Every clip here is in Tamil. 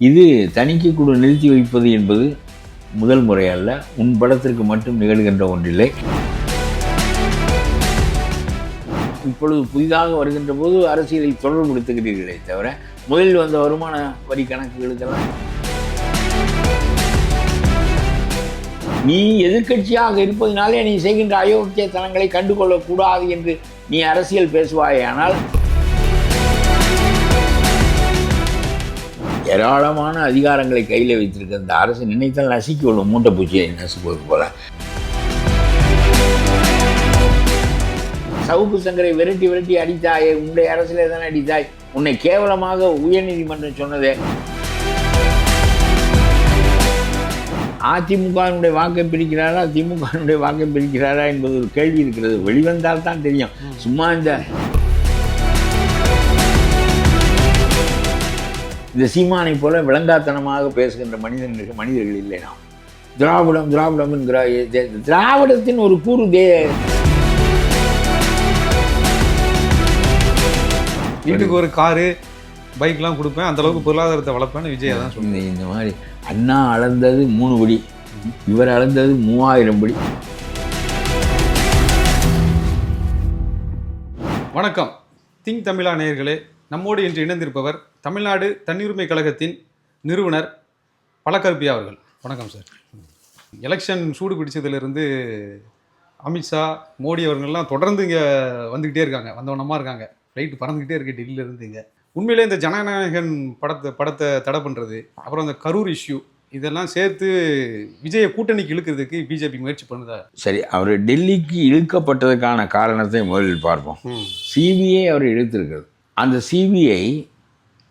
இது தணிக்கை குழு நிறுத்தி வைப்பது என்பது முதல் முறை அல்ல. உன் படத்திற்கு மட்டும் நிகழ்கின்ற ஒன்றில்லை. இப்பொழுது புதிதாக வருகின்ற போது அரசியலை தொடர்புபடுத்துகிறீர்களே தவிர முதலில் வந்த வருமான வரி கணக்குகளுக்கெல்லாம் நீ எதிர்க்கட்சியாக இருப்பதனாலே நீ செய்கின்ற அயோக்கியத்தனங்களை கண்டுகொள்ளக்கூடாது என்று நீ அரசியல் பேசுவாயானால் ஏராளமான அதிகாரங்களை கையில் வைத்திருக்க இந்த அரசு நினைத்தால் நசுக்கி கொள்ளும், மூட்டை பூச்சியை நசுக்குவது போல. சவுக்கு சங்கரை விரட்டி விரட்டி அடித்தாய், உன்னுடைய அரசியலே தானே அடித்தாய். உன்னை கேவலமாக உயர்நீதிமன்றம் சொன்னதே. அதிமுகவினுடைய வாக்கை பிரிக்கிறாரா திமுகவினுடைய வாக்கை பிரிக்கிறாரா என்பது ஒரு கேள்வி இருக்கிறது. வெளிவந்தால் தான் தெரியும். சும்மா இந்த சீமானை போல விளங்காத்தனமாக பேசுகின்ற மனிதர்கள் இல்லை. நாம் திராவிடம் என்கிற திராவிடத்தின் ஒரு கூறு வீட்டுக்கு ஒரு காரு பைக்லாம் கொடுப்பேன், அந்த அளவுக்கு பொருளாதாரத்தை வளர்ப்பேன்னு விஜய் தான் சொன்னேன். இந்த மாதிரி அண்ணா அளந்தது 3 படி, இவர் அளந்தது 3000 படி. வணக்கம் திங் தமிழா நேயர்களே, நம்மோடு இன்று இணைந்திருப்பவர் தமிழ்நாடு தன்னுரிமை கழகத்தின் நிறுவனர் பழக்கருப்பியா அவர்கள். வணக்கம் சார். எலெக்ஷன் சூடு பிடிச்சதுலேருந்து அமித்ஷா மோடி அவர்கள்லாம் தொடர்ந்து இங்கே வந்துக்கிட்டே இருக்காங்க, வந்தவனமாக இருக்காங்க. ஃப்ளைட்டு பறந்துக்கிட்டே இருக்கு டெல்லியிலேருந்து. இங்கே உண்மையிலே இந்த ஜனநாயகன் படத்தை தடை பண்ணுறது, அப்புறம் இந்த கரூர் இஷ்யூ, இதெல்லாம் சேர்த்து விஜயை கூட்டணிக்கு இழுக்கிறதுக்கு பிஜேபி முயற்சி பண்ணுதா? சரி, அவர் டெல்லிக்கு இழுக்கப்பட்டதுக்கான காரணத்தை முதலில் பார்ப்போம். சிபிஐ அவர் இழுத்திருக்கிறது. அந்த சிபிஐ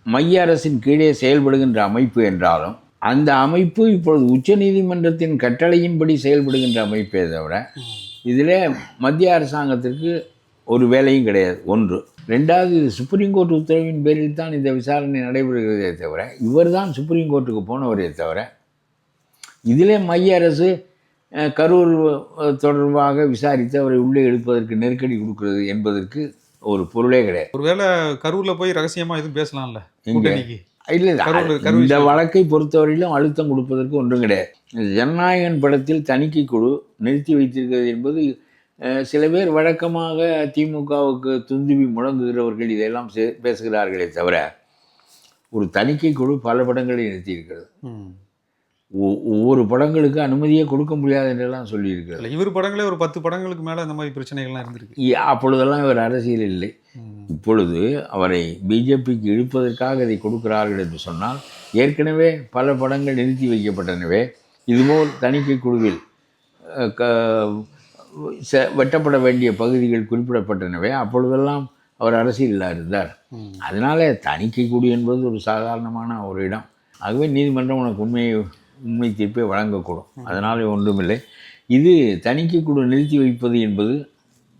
மைய அரசின் கீழே செயல்படுகின்ற அமைப்பு என்றாலும் அந்த அமைப்பு இப்பொழுது உச்சநீதிமன்றத்தின் கட்டளையின்படி செயல்படுகின்ற அமைப்பே தவிர இதில் மத்திய அரசாங்கத்திற்கு ஒரு வேலையும் கிடையாது. ஒன்று. ரெண்டாவது, இது சுப்ரீம் கோர்ட் உத்தரவின் பேரில் தான் இந்த விசாரணை நடைபெறுகிறதே தவிர இவர் தான் சுப்ரீம் கோர்ட்டுக்கு போனவரே தவிர இதிலே மைய அரசு கரூர் தொடர்பாக விசாரித்து அவரை உள்ளே எடுப்பதற்கு நெருக்கடி கொடுக்கிறது என்பதற்கு ஒரு பொருளே கிடையாது. ஒருவேளை கரூரில் போய் ரகசியமாக எதுவும் பேசலாம்ல? இல்லை, இந்த வழக்கை பொறுத்தவரையிலும் அழுத்தம் கொடுப்பதற்கு ஒன்றும் கிடையாது. ஜனநாயகன் படத்தில் தணிக்கை குழு நிறுத்தி வைத்திருக்கிறது என்பது சில பேர் வழக்கமாக திமுகவுக்கு துந்துவி முழங்குகிறவர்கள் இதெல்லாம் பேசுகிறார்களே தவிர ஒரு தணிக்கை குழு பல படங்களை நிறுத்தியிருக்கிறது. ஒவ்வொரு படங்களுக்கு அனுமதியே கொடுக்க முடியாது என்றெல்லாம் சொல்லியிருக்கிறது. இவர் படங்களே ஒரு 10 படங்களுக்கு மேலே இந்த மாதிரி பிரச்சனைகள்லாம் இருந்திருக்கு. அப்பொழுதெல்லாம் இவர் அரசியல் இல்லை. இப்பொழுது அவரை பிஜேபிக்கு இழுப்பதற்காக இதை கொடுக்கிறார்கள் என்று சொன்னால் ஏற்கனவே பல படங்கள் நிறுத்தி வைக்கப்பட்டனவே. இதுபோல் தணிக்கை குழுவில் வெட்டப்பட வேண்டிய பகுதிகள் குறிப்பிடப்பட்டனவே. அப்பொழுதெல்லாம் அவர் அரசியலில் இருந்தார். அதனால் தணிக்கை குழு என்பது ஒரு சாதாரணமான ஒரு இடம். ஆகவே நீதிமன்றம் உனக்கு உண்மை தீர்ப்பை வழங்கக்கூடும். அதனால் ஒன்றுமில்லை. இது தணிக்கை குழு நிறுத்தி வைப்பது என்பது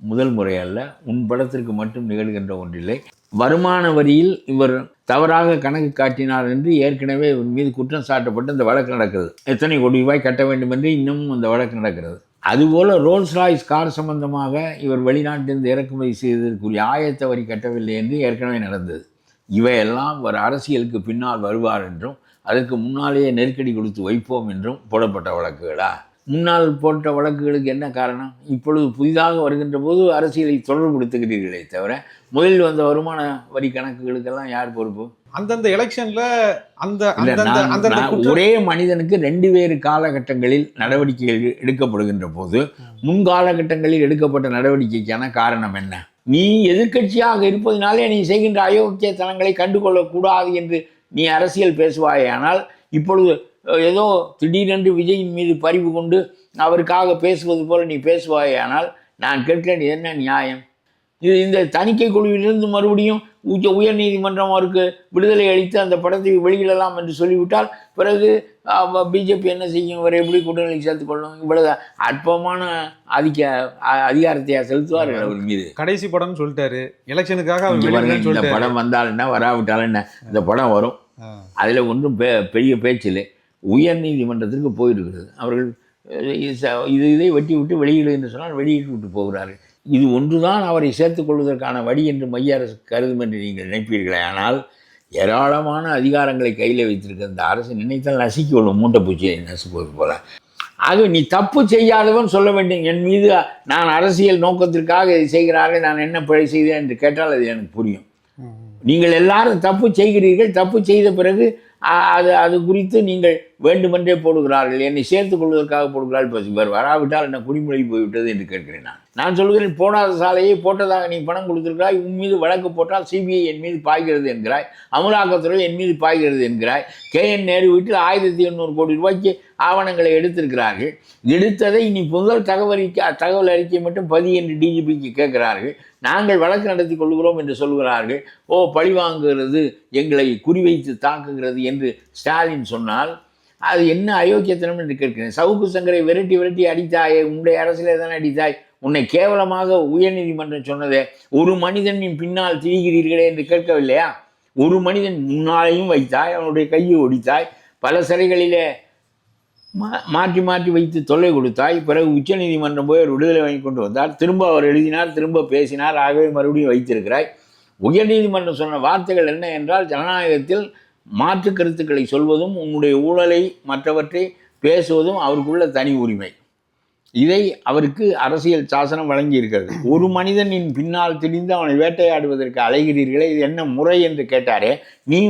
முதல் முறை அல்ல. உன் படத்திற்கு மட்டும் நிகழ்கின்ற ஒன்றில்லை. வருமான வரியில் இவர் தவறாக கணக்கு காட்டினார் என்று ஏற்கனவே இவர் மீது குற்றம் சாட்டப்பட்டு இந்த வழக்கு நடக்கிறது. எத்தனை கோடி ரூபாய் கட்ட வேண்டும் என்று இன்னமும் அந்த வழக்கு நடக்கிறது. அதுபோல் ரோல்ஸ் ராய்ஸ் கார் சம்பந்தமாக இவர் வெளிநாட்டிலிருந்து இறக்குமதி செய்ததற்குரிய ஆயத்த வரி கட்டவில்லை என்று ஏற்கனவே நடந்தது. இவையெல்லாம் ஒரு அரசியலுக்கு பின்னால் வருவார் என்றும் அதற்கு முன்னாலேயே நெருக்கடி கொடுத்து வைப்போம் என்றும் போடப்பட்ட வழக்குகளா? முன்னால் போட்ட வழக்குகளுக்கு என்ன காரணம்? இப்பொழுது புதிதாக வருகின்ற போது அரசியலை தொடர்புபடுத்துகிறீர்களே தவிர முதலில் வந்த வருமான வரி கணக்குகளுக்கெல்லாம் யார் பொறுப்பு? அந்தந்த எலெக்ஷன்ல ஒரே மனிதனுக்கு 2 வேறு காலகட்டங்களில் நடவடிக்கைகள் எடுக்கப்படுகின்ற போது முன்காலகட்டங்களில் எடுக்கப்பட்ட நடவடிக்கைக்கான காரணம் என்ன? நீ எதிர்க்கட்சியாக இருப்பதனாலே நீ செய்கின்ற அயோக்கியத்தனங்களை கண்டுகொள்ளக்கூடாது என்று நீ அரசியல் பேசுவாயானால் இப்பொழுது ஏதோ திடீரென்று விஜயின் மீது பரிவு கொண்டு அவருக்காக பேசுவது போல நீ பேசுவாயானால் நான் கேட்கிறேன், என்ன நியாயம்? இது இந்த தணிக்கை குழுவிலிருந்து மறுபடியும் உயர்நீதிமன்றம் அவருக்கு விடுதலை அளித்து அந்த படத்தை வெளியிடலாம் என்று சொல்லிவிட்டால் பிறகு பிஜேபி என்ன செய்யும்? இவரை எப்படி கூட்டணியில் சேர்த்துக்கொள்ளும்? இவ்வளவு அற்பமான அதிகாரத்தை செலுத்துவார்கள் அவர் மீது. கடைசி படம்னு சொல்லிட்டாரு, எலெக்ஷனுக்காக இந்த படம் வந்தால் என்ன, வராவிட்டால் என்ன, இந்த படம் வரும். அதில் ஒன்றும் பெரிய பேச்சில்லை. உயர்நீதிமன்றத்திற்கு போயிருக்கிறது. அவர்கள் இதை வெட்டி விட்டு வெளியிடு என்று சொன்னால் வெளியிட்டு விட்டு போகிறார்கள். இது ஒன்றுதான் அவரை சேர்த்துக் கொள்வதற்கான வழி என்று மைய அரசு கருதும் என்று நீங்கள் நினைப்பீர்களே. ஆனால் ஏராளமான அதிகாரங்களை கையில் வைத்திருக்கிற இந்த அரசு நினைத்தால் நசுக்கி விடும், மூட்டை பூச்சியை நசுக்குவது போல. ஆக நீ தப்பு செய்யாதவன் சொல்ல வேண்டும், என் மீது நான் அரசியல் நோக்கத்திற்காக இதை செய்கிறார்கள், நான் என்ன பிழை செய்தேன் என்று கேட்டால் அது எனக்கு புரியும். நீங்கள் எல்லாரும் தப்பு செய்கிறீர்கள், தப்பு செய்த பிறகு அது குறித்து நீங்கள் வேண்டுமென்றே போடுகிறார்கள், என்னை சேர்த்துக் கொள்வதற்காக போடுகிறார்கள். இவர் வராவிட்டால் என்ன குடிமொழி போய்விட்டது என்று கேட்கிறேன். நான் சொல்கிறேன், போடாத சாலையை போட்டதாக நீ பணம் கொடுத்திருக்கிறாய், உன் மீது வழக்கு போட்டால் சிபிஐ என் மீது பாய்கிறது என்கிறாய், அமலாக்கத்துறை என் மீது பாய்கிறது என்கிறாய். KN நேரு வீட்டில் 1800 கோடி ரூபாய்க்கு ஆவணங்களை எடுத்திருக்கிறார்கள். எடுத்ததை இனி முதல் தகவல் அறிக்கை மட்டும் பதி என்று DGPக்கு கேட்கிறார்கள். நாங்கள் வழக்கு நடத்தி கொள்கிறோம் என்று சொல்கிறார்கள். பழி வாங்குகிறது, எங்களை குறிவைத்து தாக்குகிறது என்று ஸ்டாலின் சொன்னால் அது என்ன அயோக்கியத்தனம் என்று கேட்கிறேன். சவுக்கு சங்கரை விரட்டி அடித்தாயே, உன்னுடைய அரசியலே தானே அடித்தாய், உன்னை கேவலமாக உயர்நீதிமன்றம் சொன்னதே, ஒரு மனிதனின் பின்னால் திரிகிறீர்களே என்று கேட்கவில்லையா? ஒரு மனிதன் முன்னாலையும் வைத்தாய், அவனுடைய கையை ஒடித்தாய், பல சிறைகளிலே மாற்றி வைத்து தொல்லை கொடுத்தாய். பிறகு உச்சநீதிமன்றம் போய் அவர் விடுதலை வாங்கி கொண்டு வந்தார், திரும்ப அவர் எழுதினார், திரும்ப பேசினார், ஆகவே மறுபடியும் வைத்திருக்கிறாய். உயர்நீதிமன்றம் சொன்ன வார்த்தைகள் என்ன என்றால், ஜனநாயகத்தில் மாற்று கருத்துக்களை சொல்வதும் உன்னுடைய ஊழலை மற்றவற்றை பேசுவதும் அவருக்குள்ள தனி உரிமை. இதை அவருக்கு அரசியல் சாசனம் வழங்கி இருக்கிறது. ஒரு மனிதனின் பின்னால் திரிந்து அவனை வேட்டையாடுவதற்கு அலைகிறீர்களே, இது என்ன முறை என்று கேட்டாரே. நீ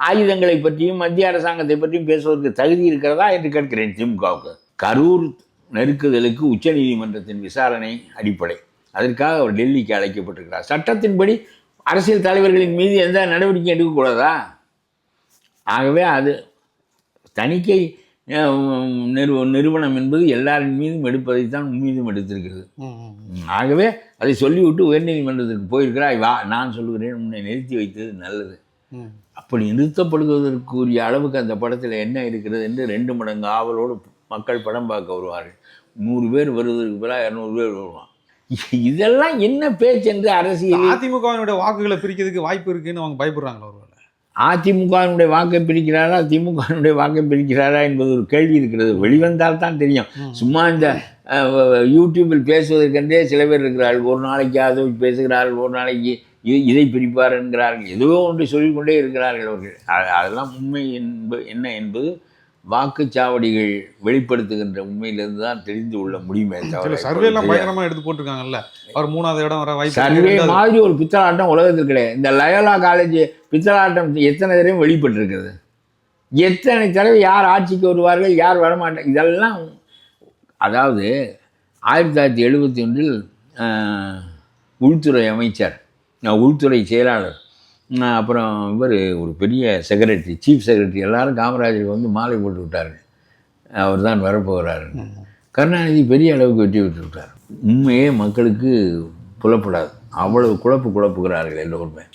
ஆயுதங்களை பற்றியும் மத்திய அரசாங்கத்தை பற்றியும் பேசுவதற்கு தகுதி இருக்கிறதா என்று கேட்கிறேன் திமுகவுக்கு. கரூர் நெருக்குதலுக்கு உச்சநீதிமன்றத்தின் விசாரணை அடிப்படை, அதற்காக அவர் டெல்லிக்கு அழைக்கப்பட்டிருக்கிறார். சட்டத்தின்படி அரசியல் தலைவர்களின் மீது எந்த நடவடிக்கை எடுக்கக்கூடாதா? ஆகவே அது தணிக்கை நிறுவனம் என்பது எல்லாரின் மீதும் எடுப்பதைத்தான் மீதும் எடுத்திருக்கிறது. ஆகவே அதை சொல்லிவிட்டு உயர்நீதிமன்றத்திற்கு போயிருக்கிறாய், வா நான் சொல்லுகிறேன், உன்னை நிறுத்தி வைத்தது நல்லது. அப்படி நிறுத்தப்படுவதற்குரிய அளவுக்கு அந்த படத்தில் என்ன இருக்கிறது என்று 2 மடங்கு ஆவலோடு மக்கள் படம் பார்க்க வருவார்கள். 100 பேர் வருவதற்கு பிறகு 200 பேர் வருவான். இதெல்லாம் என்ன பேச்சு என்று அரசியல். அதிமுகவினுடைய வாக்குகளை பிரிக்கிறதுக்கு வாய்ப்பு இருக்குன்னு அவங்க பயப்படுறாங்களா? ஒருவேளை அதிமுகவினுடைய வாக்கை பிரிக்கிறாரா, திமுகவினுடைய வாக்கை பிரிக்கிறாரா என்பது ஒரு கேள்வி இருக்கிறது. வெளிவந்தால் தான் தெரியும். சும்மா இந்த யூடியூப்பில் பேசுவதற்கென்றே சில பேர் இருக்கிறார்கள். ஒரு நாளைக்கு அதை பேசுகிறார்கள், ஒரு நாளைக்கு இதை பிரிப்பார் என்கிறார்கள், ஏதோ ஒன்று சொல்லிக்கொண்டே இருக்கிறார்கள் அவர்கள். அதெல்லாம் உண்மை என்ன என்பது வாக்குச்சாவடிகள் வெளிப்படுத்துகின்ற உண்மையிலிருந்து தான் தெரிந்து கொள்ள முடியுமே தவிர. சர்வேலாம் பயங்கரமாக எடுத்து போட்டிருக்காங்கல்ல, அவர் 3வது இடம் வர வாய்ப்பு. சர்வே மாதிரி ஒரு பித்தலாட்டம் உலகத்தில் கிடையாது. இந்த லயோலா காலேஜ் பித்தலாட்டம் எத்தனை தடவை வெளிப்பட்டிருக்கிறது, எத்தனை தடவை யார் ஆட்சிக்கு வருவார்கள், யார் வரமாட்டாங்க, இதெல்லாம். அதாவது 1971 உள்துறை அமைச்சர், உள்துறை செயலாளர், அப்புறம் இவர் ஒரு பெரிய செக்ரட்டரி, சீஃப் செக்ரட்டரி, எல்லாரும் காமராஜருக்கு மாலை போட்டு விட்டார்கள், அவர் தான் வரப்போகிறாரு. கருணாநிதி பெரிய அளவுக்கு வெற்றி பெற்று விட்டார். உண்மையே மக்களுக்கு புலப்படாது, அவ்வளவு குழப்புகிறார்கள் எல்லோருமே.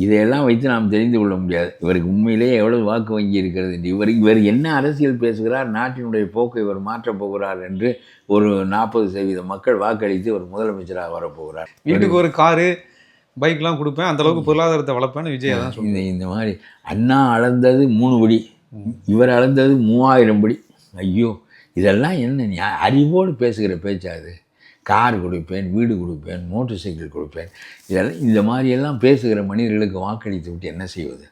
இதையெல்லாம் வைத்து நாம் தெரிந்து கொள்ள முடியாது இவருக்கு உண்மையிலேயே எவ்வளவு வாக்கு வங்கி இருக்கிறது என்று. இவர் என்ன அரசியல் பேசுகிறார், நாட்டினுடைய போக்கை இவர் மாற்றப் போகிறார் என்று ஒரு 40% மக்கள் வாக்களித்து ஒரு முதலமைச்சராக வரப்போகிறார். வீட்டுக்கு ஒரு காரு பைக்லாம் கொடுப்பேன், அந்த அளவுக்கு பொருளாதாரத்தை வளர்ப்பேன்னு விஜய் தான் சொல்லுங்க. இந்த மாதிரி அண்ணா அளந்தது 3 படி, இவர் அளந்தது 3000 படி. ஐயோ, இதெல்லாம் என்ன அறிவோடு பேசுகிற பேச்சாது? கார் கொடுப்பேன், வீடு கொடுப்பேன், மோட்டர் சைக்கிள் கொடுப்பேன், இதெல்லாம் இந்த மாதிரியெல்லாம் பேசுகிற மனிதர்களுக்கு வாக்களித்து விட்டு என்ன செய்வது?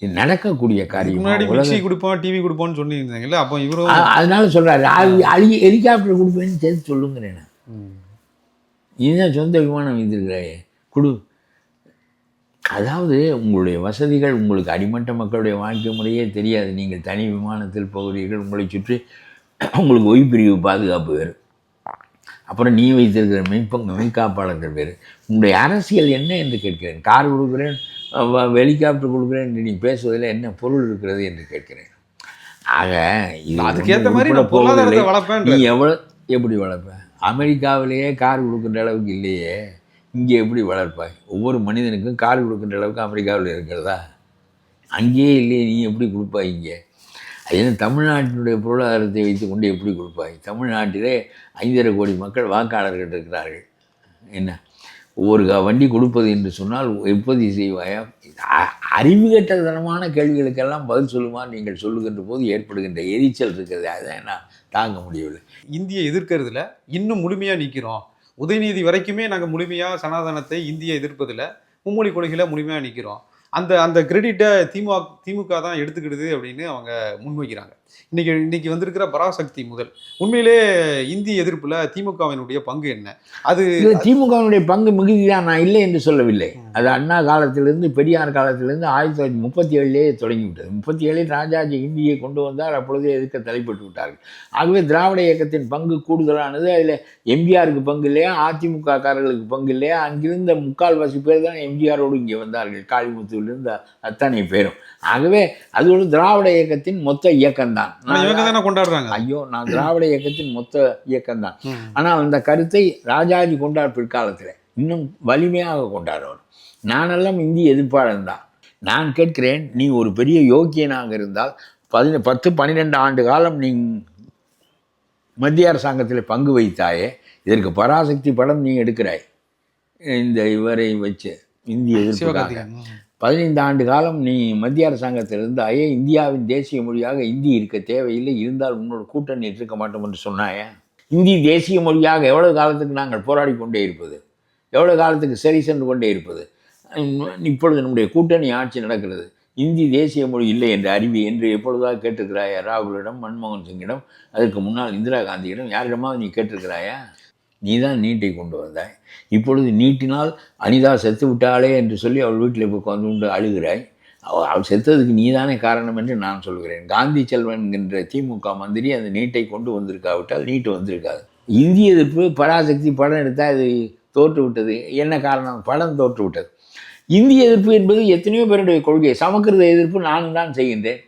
இது நடக்கக்கூடிய காரியம். முன்னாடி மிக்சி கொடுப்போம், டிவி கொடுப்போம்னு சொல்லியிருந்தாங்கல்ல, அப்போ இவரும் அதனால சொல்கிறாரு, ஹெலிகாப்டர் கொடுப்பேன்னு சேர்த்து சொல்லுங்கிறேன். இதுதான் சொந்த விமானம் வைத்திருக்கிறாயே கொடு. அதாவது உங்களுடைய வசதிகள், உங்களுக்கு அடிமட்ட மக்களுடைய வாழ்க்கை முறையே தெரியாது. நீங்கள் தனி விமானத்தில் போகிறீர்கள், உங்களை சுற்றி உங்களுக்கு ஒய்பிரிவு பாதுகாப்பு வேறு, அப்புறம் நீ வைத்திருக்கிற மெய்காப்பாளர்கள் வேறு. உங்களுடைய அரசியல் என்ன என்று கேட்கிறேன். கார் கொடுக்குறேன், ஹெலிகாப்டர் கொடுக்குறேன் என்று நீ பேசுவதில் என்ன பொருள் இருக்கிறது என்று கேட்கிறேன். ஆக அதுக்கேற்ற மாதிரி பொருளாதாரத்தை வளர்ப்பேன். நீ எப்படி வளர்ப்ப? அமெரிக்காவிலேயே கார் கொடுக்குற அளவுக்கு இல்லையே, இங்கே எப்படி வளர்ப்பாய்? ஒவ்வொரு மனிதனுக்கும் கார் கொடுக்குற அளவுக்கு அமெரிக்காவில் இருக்கிறதா? அங்கேயே இல்லையே, நீ எப்படி கொடுப்பாய் இங்கே? அது தமிழ்நாட்டினுடைய பொருளாதாரத்தை வைத்து கொண்டு எப்படி கொடுப்பாய்? தமிழ்நாட்டிலே 5.5 கோடி மக்கள் வாக்காளர்கள் இருக்கிறார்கள். என்ன ஒவ்வொரு வண்டி கொடுப்பது என்று சொன்னால் எப்படி செய்வாயா? அறிவுகட்டத்தனமான கேள்விகளுக்கெல்லாம் பதில் சொல்லுமாறு நீங்கள் சொல்லுகின்ற போது ஏற்படுகின்ற எரிச்சல் இருக்கிறது, அதான் நான் தாங்க முடியவில்லை. இந்தியை எதிர்க்கிறதுல இன்னும் முழுமையாக நிற்கிறோம். உதயநிதி வரைக்குமே நாங்கள் முழுமையாக சனாதனத்தை இந்தியை எதிர்ப்பதில் மும்மொழி கொள்கையில் முழுமையாக நிற்கிறோம். அந்த அந்த கிரெடிட்டை திமுக தான் எடுத்துக்கிடுது அப்படின்னு அவங்க முன்வைக்கிறாங்க. இன்னைக்கு வந்திருக்கிற பராசக்தி முதல் உண்மையிலே இந்தி எதிர்ப்புல திமுகவினுடைய பங்கு என்ன? அது திமுகவினுடைய பங்கு மிகுதிதான், நான் இல்லை என்று சொல்லவில்லை. அது அண்ணா காலத்திலிருந்து பெரியார் காலத்திலிருந்து 1937 தொடங்கிவிட்டது. 37 ராஜாஜி இந்தியை கொண்டு வந்தார். அப்பொழுதே எதிர்க்க தலைப்பட்டு விட்டார்கள். ஆகவே திராவிட இயக்கத்தின் பங்கு கூடுதலானது. அதில் எம்ஜிஆருக்கு பங்கு இல்லையா, அதிமுக காரர்களுக்கு பங்கு இல்லையா? அங்கிருந்த முக்கால்வாசி பேர் தான் எம்ஜிஆரோடு இங்கே வந்தார்கள், காளிமுத்துவிலிருந்து அத்தனை பேரும். ஆகவே அது ஒரு திராவிட இயக்கத்தின் மொத்த இயக்கம்தான். கொண்டாடுறாங்க. ஐயோ, நான் திராவிட இயக்கத்தின் மொத்த இயக்கம்தான். ஆனால் அந்த கருத்தை ராஜாஜி கொண்டார் பிற்காலத்தில், இன்னும் வலிமையாக கொண்டாடுவார். நானெல்லாம் இந்திய எதிர்ப்பாளன் தான். நான் கேட்கிறேன், நீ ஒரு பெரிய யோக்கியனாக இருந்தால் 10-12 ஆண்டு காலம் நீ மத்திய அரசாங்கத்தில் பங்கு வைத்தாயே, இதற்கு பராசக்தி படம் நீ எடுக்கிறாய். இந்த இவரை வச்சு இந்திய எதிர்ப்புக்காக 15 ஆண்டு காலம் நீ மத்திய அரசாங்கத்தில் இருந்தாயே, இந்தியாவின் தேசிய மொழியாக இந்தி இருக்க தேவையில்லை, இருந்தால் உன்னோட கூட்டணி இருக்க மாட்டோம் என்று சொன்னாயே. இந்தி தேசிய மொழியாக எவ்வளவு காலத்துக்கு நாங்கள் போராடி கொண்டே இருப்பது, எவ்வளவு காலத்துக்கு சரி சென்று கொண்டே இருப்பது? இப்பொழுது நம்முடைய கூட்டணி ஆட்சி நடக்கிறது, இந்தி தேசிய மொழி இல்லை என்று அறிவி என்று எப்பொழுதாக கேட்டிருக்கிறாயா? ராகுலிடம், மன்மோகன் சிங்கிடம், அதற்கு முன்னால் இந்திரா காந்தியிடம், யாரிடமாவது நீ கேட்டிருக்கிறாயா? நீ தான் நீட்டை கொண்டு வந்தாய். இப்பொழுது நீட்டினால் அனிதா செத்து விட்டாளே என்று சொல்லி அவள் வீட்டில் இப்போ கொண்டு அழுகிறாய். அவள் செத்ததுக்கு நீ தானே காரணம் என்று நான் சொல்கிறேன். காந்தி செல்வன் என்கின்ற திமுக மந்திரி அந்த நீட்டை கொண்டு வந்திருக்காவிட்டால் நீட்டு வந்திருக்காது. இந்திய எதிர்ப்பு பராசக்தி படம் எடுத்தால் அது தோற்று விட்டது. என்ன காரணம்? படம் தோற்று விட்டது. இந்திய எதிர்ப்பு என்பது எத்தனையோ பேருடைய கொள்கை. சமஸ்கிருத எதிர்ப்பு நானும் தான் செய்கின்றேன்.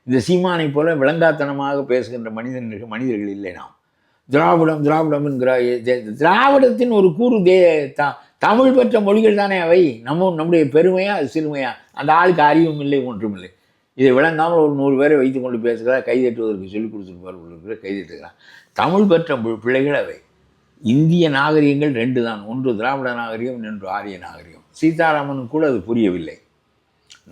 இந்த சீமானை போல விளங்காத்தனமாக பேசுகின்ற மனிதர்கள் இல்லை. நாம் திராவிடம் திராவிடம் என்கிற திராவிடத்தின் ஒரு கூறு தமிழ் பெற்ற மொழிகள் தானே அவை. நம்முடைய பெருமையா சிறுமையா? அந்த ஆளுக்கு அறிவும் இல்லை, ஒன்றும் இல்லை. இதை விளங்காமல் ஒரு 100 பேரை வைத்து கொண்டு பேசுகிறார். கைதட்டுவதற்கு சொல்லிக் கொடுத்துருப்பார், கைதட்டுகிறார். தமிழ் பெற்ற பிள்ளைகள் அவை. இந்திய நாகரிகங்கள் 2 தான், ஒன்று திராவிட நாகரிகம், இன்னொன்று ஆரிய நாகரிகம். சீதாராமனுக்கு கூட அது புரியவில்லை.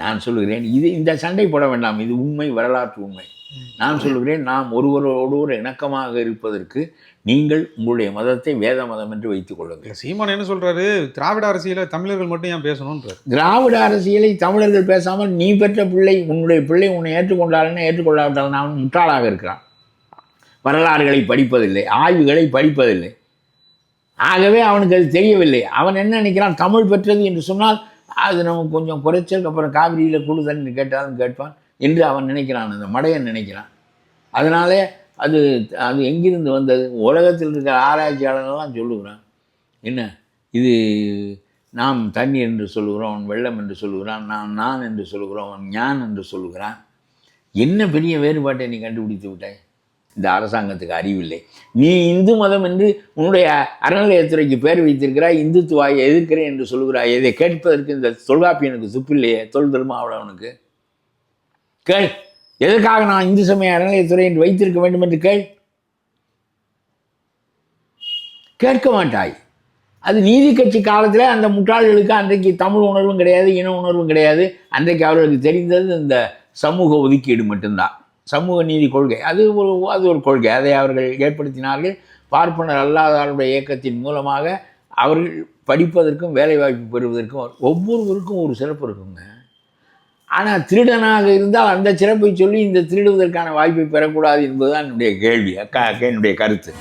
நான் சொல்லுகிறேன், இந்த சண்டை போட வேண்டாம், இது உண்மை, வரலாற்று உண்மை. நான் சொல்லுகிறேன், நாம் ஒருவரோடு இணக்கமாக இருப்பதற்கு நீங்கள் உங்களுடைய மதத்தை வேத மதம் என்று வைத்துக் கொள்ளுங்கள். சீமான் என்ன சொல்றாரு? திராவிட அரசியலை தமிழர்கள் மட்டும் ஏன் பேசணும்ன்ற? திராவிட அரசியலை தமிழர்கள் பேசாமல் நீ பெற்ற பிள்ளை, உன்னுடைய பிள்ளை உன்னை ஏற்றுக்கொண்டாலும் ஏற்றுக்கொள்ளாவிட்டால் நான் முட்டாளாக இருக்கிறான். வரலாறுகளை படிப்பதில்லை, ஆய்வுகளை படிப்பதில்லை. ஆகவே அவனுக்கு அது தெரியவில்லை. அவன் என்ன நினைக்கிறான்? தமிழ் பெற்றது என்று சொன்னால் அது நமக்கு கொஞ்சம் குறைச்சல், அப்புறம் காவிரியில் குழு தண்ணி கேட்டாலும் கேட்பான் என்று அவன் நினைக்கிறான். அந்த மடையன் நினைக்கிறான். அதனாலே அது எங்கிருந்து வந்தது? உலகத்தில் இருக்கிற ஆராய்ச்சியாளர்கள்லாம் சொல்லுகிறான். என்ன இது? நாம் தண்ணி என்று சொல்லுகிறோம், அவன் வெள்ளம் என்று சொல்லுகிறான், நான் என்று சொல்லுகிறோம், அவன் ஞான் என்று சொல்லுகிறான். என்ன பெரிய வேறுபாட்டை நீ கண்டுபிடித்து விட்டாய்? இந்த அரசாங்கத்துக்கு அறிவில்லை. நீ இந்து மதம் என்று உன்னுடைய அறநிலையத்துறைக்கு பேர் வைத்திருக்கிறாய், இந்துத்துவாயை எதிர்க்கிறேன் என்று சொல்லுகிறாய். இதை கேட்பதற்கு இந்த தொல்காப்பியனுக்கு துப்பில்லையே, தொல் திருமாவளவனுக்கு கேள். எதற்காக நான் இந்து சமய அறநிலையத்துறை என்று வைத்திருக்க வேண்டும் என்று கேட்க மாட்டாய். அது நீதி கட்சி காலத்தில் அந்த முட்டாள்களுக்கு அன்றைக்கு தமிழ் உணர்வும் கிடையாது, இன உணர்வும் கிடையாது. அன்றைக்கு அவர்களுக்கு தெரிந்தது இந்த சமூக ஒதுக்கீடு மட்டும்தான், சமூக நீதி கொள்கை. அது ஒரு கொள்கை, அதை அவர்கள் ஏற்படுத்தினார்கள். பார்ப்பனர் அல்லாதாருடைய இயக்கத்தின் மூலமாக அவர்கள் படிப்பதற்கும் வேலைவாய்ப்பு பெறுவதற்கும் ஒவ்வொருவருக்கும் ஒரு சிறப்பு இருக்குங்க. ஆனால் திருடனாக இருந்தால் அந்த சிறப்பை சொல்லி இந்த திருடுவதற்கான வாய்ப்பை பெறக்கூடாது என்பதுதான் என்னுடைய கேள்வி, என்னுடைய கருத்து.